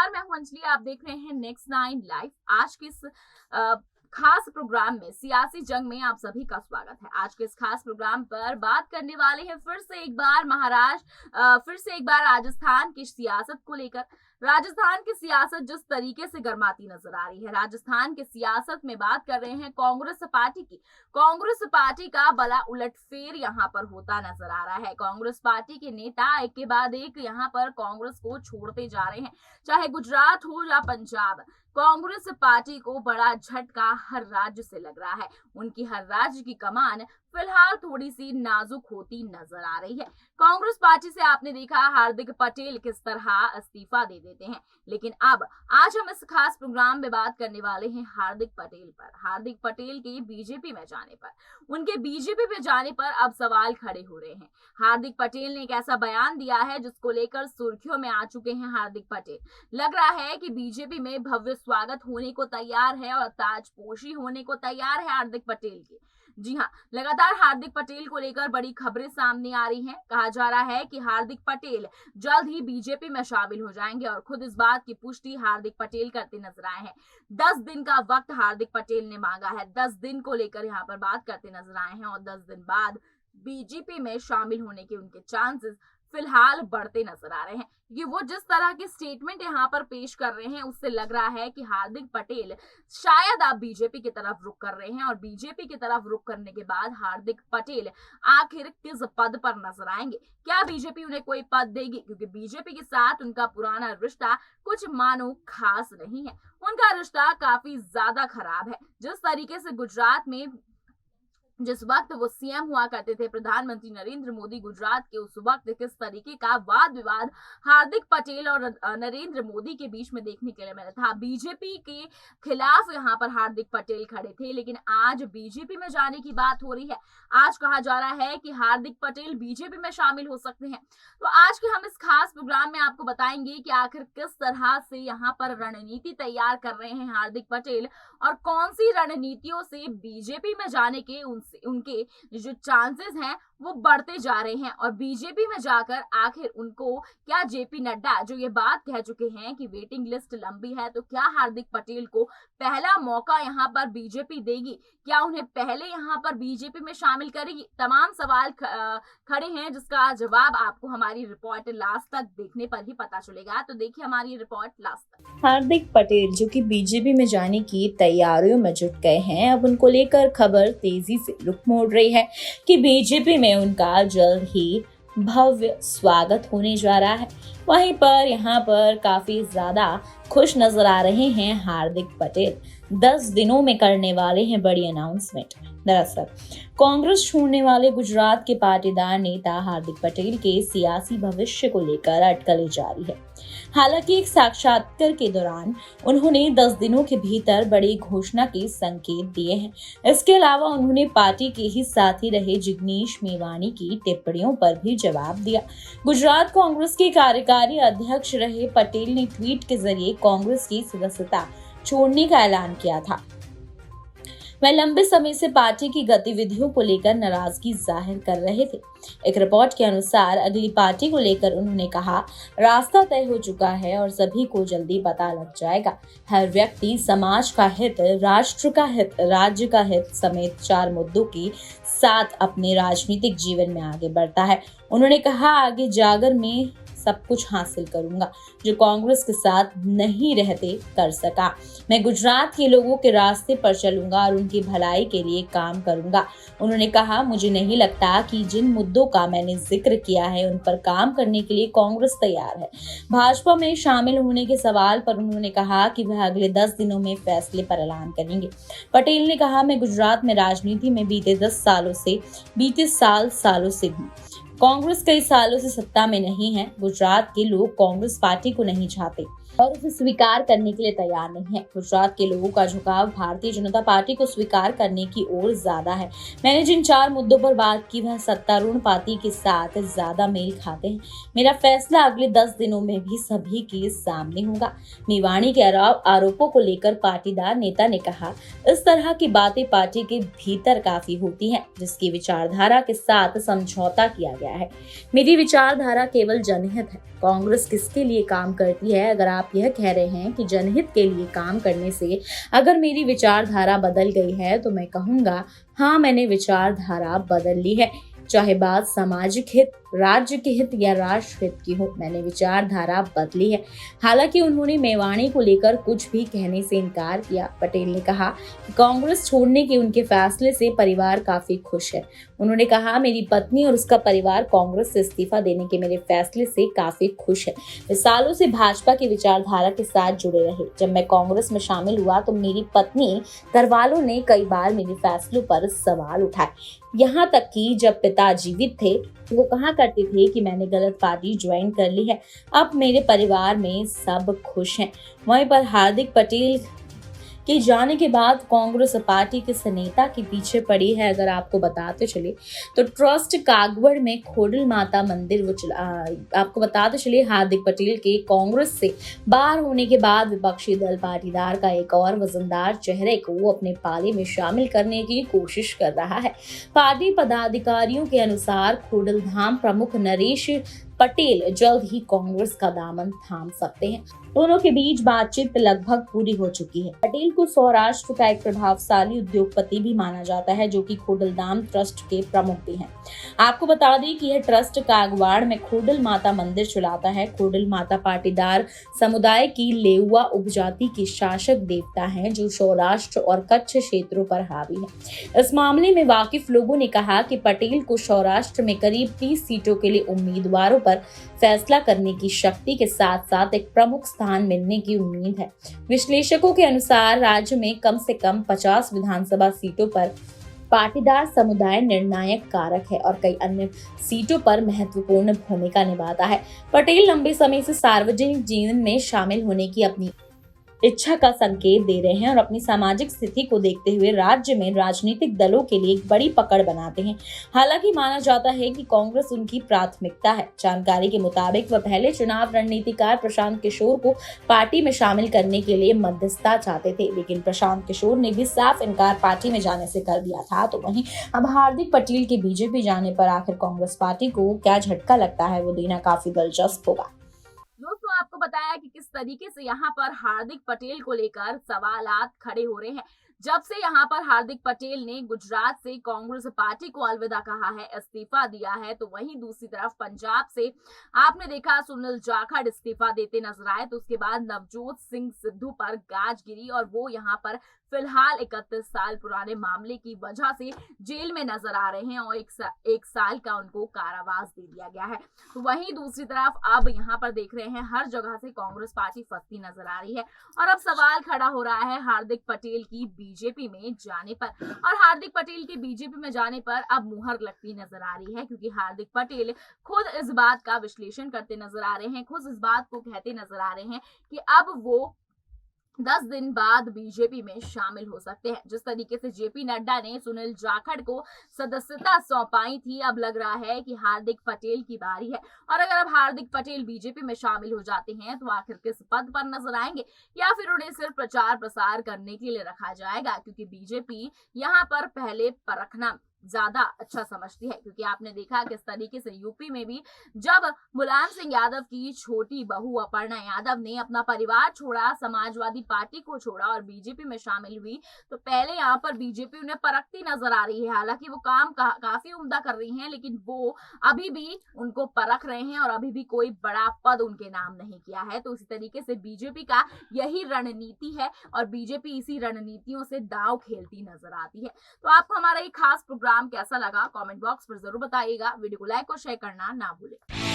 नमस्कार, मैं हूं अंजलि। आप देख रहे हैं नेक्स्ट 9 लाइव। आज के इस खास प्रोग्राम में सियासी जंग में आप सभी का स्वागत है। आज के इस खास प्रोग्राम पर बात करने वाले हैं फिर से एक बार महाराष्ट्र, फिर से एक बार राजस्थान की सियासत को लेकर। राजस्थान की सियासत जिस तरीके से गर्माती नजर आ रही है, राजस्थान की सियासत में बात कर रहे हैं कांग्रेस पार्टी की। कांग्रेस पार्टी का बड़ा उलटफेर यहाँ पर होता नजर आ रहा है। कांग्रेस पार्टी के नेता एक के बाद एक यहाँ पर कांग्रेस को छोड़ते जा रहे हैं, चाहे गुजरात हो या पंजाब। कांग्रेस पार्टी को बड़ा झटका हर राज्य से लग रहा है। उनकी हर राज्य की कमान फिलहाल थोड़ी सी नाजुक होती नजर आ रही है। कांग्रेस पार्टी से आपने देखा हार्दिक पटेल किस तरह इस्तीफा दे देते हैं, लेकिन अब आज हम इस खास प्रोग्राम में बात करने वाले हैं हार्दिक पटेल पर। हार्दिक पटेल के बीजेपी में जाने पर, उनके बीजेपी में जाने पर अब सवाल खड़े हो रहे हैं। हार्दिक पटेल ने एक ऐसा बयान दिया है जिसको लेकर सुर्खियों में आ चुके हैं हार्दिक पटेल। लग रहा है कि बीजेपी में भव्य स्वागत होने को तैयार है और ताजपोशी होने को तैयार है हार्दिक पटेल की। जी हाँ, लगातार हार्दिक पटेल को लेकर बड़ी खबरें सामने आ रही हैं। कहा जा रहा है कि हार्दिक पटेल जल्द ही बीजेपी में शामिल हो जाएंगे और खुद इस बात की पुष्टि हार्दिक पटेल करते नजर आए हैं। 10 दिन का वक्त हार्दिक पटेल ने मांगा है। 10 दिन को लेकर यहाँ पर बात करते नजर आए हैं और 10 दिन बाद बीजेपी में शामिल होने के उनके चांसेस फिलहाल बढ़ते नजर आ रहे हैं। ये वो जिस तरह के स्टेटमेंट यहाँ पर पेश कर रहे हैं, उससे लग रहा है कि हार्दिक पटेल शायद आप बीजेपी की तरफ रुख कर रहे हैं और बीजेपी की तरफ रुख करने के बाद हार्दिक पटेल आखिर किस पद पर नजर आएंगे। क्या बीजेपी उन्हें कोई पद देगी? क्योंकि बीजेपी के साथ उनका पुराना रिश्ता कुछ मानो खास नहीं है। उनका रिश्ता काफी ज्यादा खराब है। जिस तरीके से गुजरात में जिस वक्त वो सीएम हुआ करते थे, प्रधानमंत्री नरेंद्र मोदी, गुजरात के उस वक्त किस तरीके का वाद विवाद हार्दिक पटेल और नरेंद्र मोदी के बीच में देखने के लिए मिला था। बीजेपी के खिलाफ यहाँ पर हार्दिक पटेल खड़े थे, लेकिन आज बीजेपी में जाने की बात हो रही है। आज कहा जा रहा है कि हार्दिक पटेल बीजेपी में शामिल हो सकते हैं। तो आज के हम इस खास प्रोग्राम में आपको बताएंगे कि आखिर किस तरह से यहाँ पर रणनीति तैयार कर रहे हैं हार्दिक पटेल और कौन सी रणनीतियों से बीजेपी में जाने के उनके जो चांसेस हैं वो बढ़ते जा रहे हैं और बीजेपी में जाकर आखिर उनको क्या जेपी नड्डा जो ये बात कह चुके हैं कि वेटिंग लिस्ट लंबी है, तो क्या हार्दिक पटेल को पहला मौका यहाँ पर बीजेपी देगी? क्या उन्हें पहले यहाँ पर बीजेपी में शामिल करेगी? तमाम सवाल खड़े हैं जिसका जवाब आपको हमारी रिपोर्ट लास्ट तक देखने पर ही पता चलेगा। तो देखिए हमारी रिपोर्ट लास्ट तक। हार्दिक पटेल जो कि बीजेपी में जाने की तैयारियों में जुट गए हैं, अब उनको लेकर खबर तेजी से रुख मोड़ रही है कि बीजेपी में उनका जल्द ही भव्य स्वागत होने जा रहा है। वहीं पर यहाँ पर काफी ज्यादा खुश नजर आ रहे हैं हार्दिक पटेल। 10 दिनों में करने वाले हैं बड़ी अनाउंसमेंट। दरअसल कांग्रेस छोड़ने वाले गुजरात के पाटीदार नेता हार्दिक पटेल के सियासी भविष्य को लेकर अटकलें जारी है। हालांकि एक साक्षात्कार के दौरान उन्होंने 10 दिनों के भीतर बड़ी घोषणा के संकेत दिए हैं। इसके अलावा उन्होंने पार्टी के ही साथी रहे जिग्नेश मेवानी की टिप्पणियों पर भी जवाब दिया। गुजरात कांग्रेस के कार्यकारी अध्यक्ष रहे पटेल ने ट्वीट के जरिए कांग्रेस की सदस्यता छोड़ने का ऐलान किया था। वह लंबे समय से पार्टी की गतिविधियों को लेकर नाराजगी जाहिर कर रहे थे। एक रिपोर्ट के अनुसार अगली पार्टी को लेकर उन्होंने कहा, रास्ता तय हो चुका है और सभी को जल्दी पता लग जाएगा। हर व्यक्ति समाज का हित, राष्ट्र का हित, राज्य का हित समेत 4 मुद्दों के साथ अपने राजनीतिक जीवन में आगे बढ़ता है। उन्होंने कहा, आगे जाकर मैं सब कुछ हासिल करूंगा जो कांग्रेस के साथ नहीं रहते कर सका। मैं गुजरात के लोगों के रास्ते पर चलूंगा और उनकी भलाई के लिए काम करूंगा। उन्होंने कहा, मुझे नहीं लगता कि जिन मुद्दों का मैंने जिक्र किया है उन पर काम करने के लिए कांग्रेस तैयार है। भाजपा में शामिल होने के सवाल पर उन्होंने कहा कि वह अगले 10 दिनों में फैसले पर ऐलान करेंगे। पटेल ने कहा, मैं गुजरात में राजनीति में बीते 10 सालों से हूँ। कांग्रेस कई सालों से सत्ता में नहीं है। गुजरात के लोग कांग्रेस पार्टी को नहीं चाहते और उसे स्वीकार करने के लिए तैयार नहीं है। गुजरात के लोगों का झुकाव भारतीय जनता पार्टी को स्वीकार करने की ओर ज्यादा है। मैंने जिन 4 मुद्दों पर बात की वह सत्तारूढ़ पार्टी के साथ ज्यादा मेल खाते हैं। मेरा फैसला अगले 10 दिनों में भी सभी के सामने होगा। मेवानी के आरोपों को लेकर पाटीदार नेता ने कहा, इस तरह की बातें पार्टी के भीतर काफी होती है जिसकी विचारधारा के साथ समझौता किया गया है। मेरी विचारधारा केवल जनहित है। कांग्रेस किसके लिए काम करती है? अगर आप आप यह कह रहे हैं कि जनहित के लिए काम करने से अगर मेरी विचारधारा बदल गई है तो मैं कहूँगा हाँ, मैंने विचारधारा बदल ली है। चाहे बात सामाजिक हित, राज्य के हित या राष्ट्र हित की हो, मैंने विचारधारा बदली है। हालांकि उन्होंने मेवाड़ी को लेकर कुछ भी कहने से इनकार किया। पटेल ने कहा कि कांग्रेस छोड़ने के उनके फैसले से परिवार काफी खुश है। उन्होंने कहा, मेरी पत्नी और उसका परिवार कांग्रेस से इस्तीफा देने के मेरे फैसले से काफी खुश है। वे सालों से भाजपा की विचारधारा के साथ जुड़े रहे। जब मैं कांग्रेस में शामिल हुआ तो मेरी पत्नी घरवालों ने कई बार मेरे फैसलों पर सवाल उठाए। यहाँ तक कि जब पिता जीवित थे तो वो कहा करते थे कि मैंने गलत पार्टी ज्वाइन कर ली है। अब मेरे परिवार में सब खुश हैं। वहीं पर हार्दिक पटेल के जाने के बाद कांग्रेस पार्टी किस नेता के पीछे पड़ी है, अगर आपको बताते चले तो ट्रस्ट कागवड़ में खोडल माता मंदिर आपको बताते चले हार्दिक पटेल के कांग्रेस से बाहर होने के बाद विपक्षी दल पाटीदार का एक और वजनदार चेहरे को अपने पाले में शामिल करने की कोशिश कर रहा है। पार्टी पदाधिकारियों के अनुसार खोडल धाम प्रमुख नरेश पटेल जल्द ही कांग्रेस का दामन थाम सकते हैं। दोनों के बीच बातचीत लगभग पूरी हो चुकी है। पटेल को सौराष्ट्र का एक प्रभावशाली उद्योगपति भी माना जाता है, जो कि खोडलधाम ट्रस्ट के प्रमुख भी हैं। आपको बता दें कि यह ट्रस्ट कागवाड़ में खोडल माता मंदिर चलाता है। खोडल माता पाटीदार समुदाय की लेउआ उपजाति के शासक देवता हैं, जो सौराष्ट्र और कच्छ क्षेत्रों पर हावी है। इस मामले में वाकिफ लोगों ने कहा कि पटेल को सौराष्ट्र में करीब 30 सीटों के लिए उम्मीदवारों पर फैसला करने की शक्ति के साथ साथ एक प्रमुख स्थान मिलने की उम्मीद है। विश्लेषकों के अनुसार राज्य में कम से कम 50 विधानसभा सीटों पर पाटीदार समुदाय निर्णायक कारक है और कई अन्य सीटों पर महत्वपूर्ण भूमिका निभाता है। पटेल लंबे समय से सार्वजनिक जीवन में शामिल होने की अपनी इच्छा का संकेत दे रहे हैं और अपनी सामाजिक स्थिति को देखते हुए राज्य में राजनीतिक दलों के लिए एक बड़ी पकड़ बनाते हैं। हालांकि माना जाता है कि कांग्रेस उनकी प्राथमिकता है। जानकारी के मुताबिक वह पहले चुनाव रणनीतिकार प्रशांत किशोर को पार्टी में शामिल करने के लिए मध्यस्थता चाहते थे, लेकिन प्रशांत किशोर ने भी साफ इनकार पार्टी में जाने से कर दिया था। तो वहीं अब हार्दिक पटेल के बीजेपी जाने पर आखिर कांग्रेस पार्टी को क्या झटका लगता है, वो देना काफी दिलचस्प होगा। दोस्तों, आपको बताया कि किस तरीके से यहाँ पर हार्दिक पटेल को लेकर सवालात खड़े हो रहे हैं। जब से यहाँ पर हार्दिक पटेल ने गुजरात से कांग्रेस पार्टी को अलविदा कहा है, इस्तीफा दिया है, तो वहीं दूसरी तरफ पंजाब से आपने देखा सुनील जाखड़ इस्तीफा देते नजर आए, तो उसके बाद नवजोत सिंह सिद्धू पर गाज गिरी और वो यहाँ पर फिलहाल 31 साल पुराने मामले की वजह से जेल में नजर आ रहे हैं और एक साल का उनको कारावास दे दिया गया है। तो वहीं दूसरी तरफ अब यहाँ पर देख रहे हैं हर जगह से कांग्रेस पार्टी फंसती नजर आ रही है और अब सवाल खड़ा हो रहा है हार्दिक पटेल की बीजेपी में जाने पर। और हार्दिक पटेल के बीजेपी में जाने पर अब मुहर लगती नजर आ रही है, क्योंकि हार्दिक पटेल खुद इस बात का विश्लेषण करते नजर आ रहे हैं, खुद इस बात को कहते नजर आ रहे हैं कि अब वो 10 दिन बाद बीजेपी में शामिल हो सकते हैं। जिस तरीके से जेपी नड्डा ने सुनील जाखड़ को सदस्यता सौंपाई थी, अब लग रहा है कि हार्दिक पटेल की बारी है। और अगर अब हार्दिक पटेल बीजेपी में शामिल हो जाते हैं तो आखिर किस पद पर नजर आएंगे, या फिर उन्हें सिर्फ प्रचार प्रसार करने के लिए रखा जाएगा, क्योंकि बीजेपी यहाँ पर पहले परखना ज्यादा अच्छा समझती है। क्योंकि आपने देखा किस तरीके से यूपी में भी जब मुलायम सिंह यादव की छोटी बहू अपर्णा यादव ने अपना परिवार छोड़ा, समाजवादी पार्टी को छोड़ा और बीजेपी में शामिल हुई, तो पहले यहाँ पर बीजेपी उन्हें परखती नजर आ रही है। हालांकि वो काम काफी उम्दा कर रही हैं, लेकिन वो अभी भी उनको परख रहे हैं और अभी भी कोई बड़ा पद उनके नाम नहीं किया है। तो इसी तरीके से बीजेपी का यही रणनीति है और बीजेपी इसी रणनीतियों से दांव खेलती नजर आती है। तो आपको हमारा ये खास प्रोग्राम कैसा लगा, कमेंट बॉक्स पर जरूर बताइएगा। वीडियो को लाइक और शेयर करना ना भूलें।